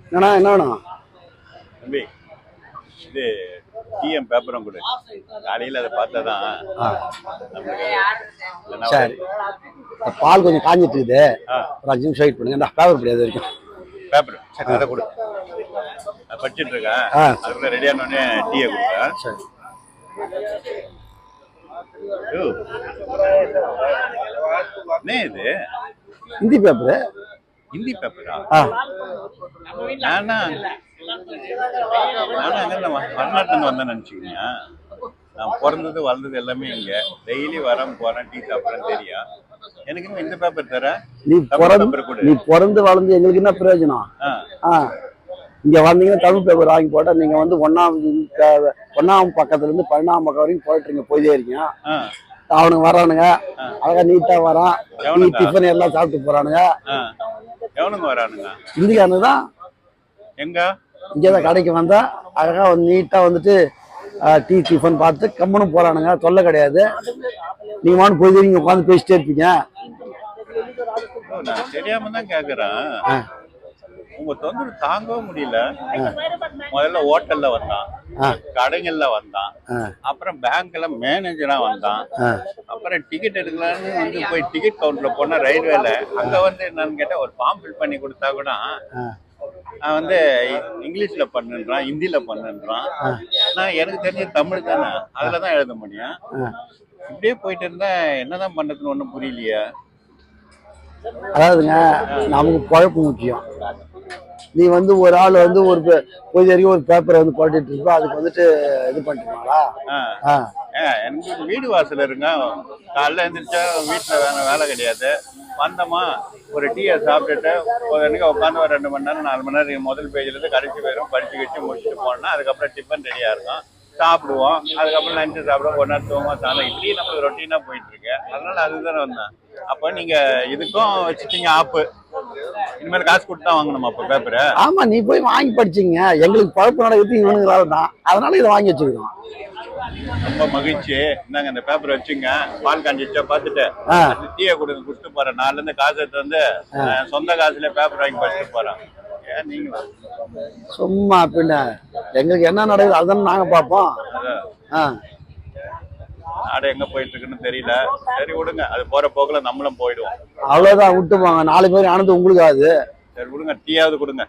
என்னண்ணா என்ன வேணும் தம்பி? இது டிஎம் பேப்பரும் கொடு. காலையில் அதை பார்த்தாதான். சரி, பால் கொஞ்சம் காஞ்சிட்டு இருக்குது. ஒரு 5 நிமிஷம் வெயிட் பண்ணுங்க. பேப்பர் படியாது வரைக்கும். பேப்பர் சரி, அதை கொடு. நான் படிச்சுட்டு இருக்கேன். அதுக்குள்ள ரெடியானோடனே டீயை கொடுத்தேன். சரி. என்ன இது? ஹிந்தி பேப்பரு. ஹிந்தி பேப்பரா? நானா அங்கே வடநாட்டிலேருந்து வந்தேன்னு நினச்சிக்கிங்க. நான் பிறந்தது வளர்ந்தது எல்லாமே இங்கே. டெய்லி வரேன் போகிறேன், டீ சாப்பிட்றேன்னு தெரியும். எனக்கு இன்னும் இந்த பேப்பர் தர. நீ பிறந்து வளர்ந்து எங்களுக்கு என்ன பிரயோஜனம்? இங்க வந்தீங்கன்னா தமிழ் பேப்பர் வாங்கி போட்டா நீங்க வந்து ஒன்னாம் பக்கத்துல இருந்து 12ஆம் பக்கம் வரைக்கும் போயிட்டுருங்க, போயிட்டே இருக்கீங்க. அவனுங்க வரானுங்க, அழகா நீட்டா வரான், டிஃபன் எல்லாம் சாப்பிட்டு போறானுங்க. எவனுங்க வரானுங்க? இந்திக்காரனு தான். எங்க? இங்கதான் கடைக்கு வந்தா அழகா நீட்டா வந்துட்டு டீ டிஃபன் பார்த்து கம்மனும் போறானுங்க. தொல்லை கிடையாது. நீங்க வான்னு போய் நீங்க உட்காந்து பேசிட்டே இருப்பீங்க. நான் தெரியாம தான் கேக்குறேன். உங்க தொந்தரவு தாங்கவும் முடியல. முதல்ல ஹோட்டல்ல வந்தான், கடைகள்ல வந்தான், அப்புறம் பேங்க்ல மேனேஜரா வந்தான், அப்புறம் டிக்கெட் எடுக்கலான்னு வந்து போய் டிக்கெட் கவுண்டர்ல போனா ரயில்வேல அங்க வந்து என்னன்னு கேட்டா ஒரு ஃபார்ம் ஃபில் பண்ணி கொடுத்தா கூட நான் வந்து இங்கிலீஷ்ல பண்ணுன்றான், ஹிந்தியில பண்ணுன்றான். நான் எனக்கு தெரிஞ்ச தமிழ் தானே, அதுலதான் எழுத முடியும். இப்படியே போயிட்டு இருந்தா என்னதான் பண்றதுன்னு ஒன்றும் புரியலையா? அதாவதுங்க, நமக்கு பழப்பு முக்கியம். நீ வந்து ஒரு ஆள் வந்து ஒரு பொய் வரைக்கும் ஒரு பேப்பரை வந்து போட்டுட்டு இருப்பா, அதுக்கு வந்துட்டு இது பண்ணிட்டுங்களா? எனக்கு வீடு வாசல் இருங்க. காலைல எழுந்திரிச்சா வீட்டுல வேலை கிடையாது. வந்தோமா ஒரு டீயை சாப்பிட்டுட்டு உட்காந்து ஒரு 2 மணி நேரம் 4 மணி நேரம் முதல் பேஜ்ல இருந்து கடைசி பேரும் படிச்சு வச்சு முடிச்சுட்டு போனோம்னா அதுக்கப்புறம் டிஃபன் ரெடியா இருக்கும், சாப்பிடுவோம். அதுக்கப்புறம் லஞ்சு சாப்பிடுவோம், 1 நேரம் தூங்குவோம், சாப்பிடும். இப்படி நம்மளுக்கு ரொட்டீனா போயிட்டு இருக்கு. அதனால அதுதானே வந்தேன். அப்ப நீங்க இதுக்கும் வச்சுட்டீங்க ஆப்பு. இனிமேல் காசு கொடுத்து தான் வாங்கணுமா அப்ப பேப்பரு? ஆமா, நீ போய் வாங்கி படிச்சீங்க. எங்களுக்கு பழப்பு நடக்குது இவனுங்களால தான். அதனால இதை வாங்கி வச்சுக்கிறோம். ரொம்ப மகிழ்ச்சி. இந்தாங்க இந்த பேப்பர் வச்சுங்க. பால் காஞ்சிச்சா பார்த்துட்டு டீயை குடிச்சிட்டு போறேன். நாலுல இருந்து காசு எடுத்து வந்து சொந்த காசுல பேப்பர் வாங்கி படிச்சுட்டு போறேன். ஏன் நீங்க சும்மா பின்ன எங்களுக்கு என்ன நடக்குது அதுதானே நாங்க பார்ப்போம். நாடு எங்க போயிட்டு இருக்குன்னு தெரியல. சரி விடுங்க, அது போற போக்குல நம்மளும் போயிடுவோம். அவ்வளவுதான், விட்டு போங்க. 4 பேர் ஆனது உங்களுக்கு ஆகுது. சரி விடுங்க, டீயாவது கொடுங்க.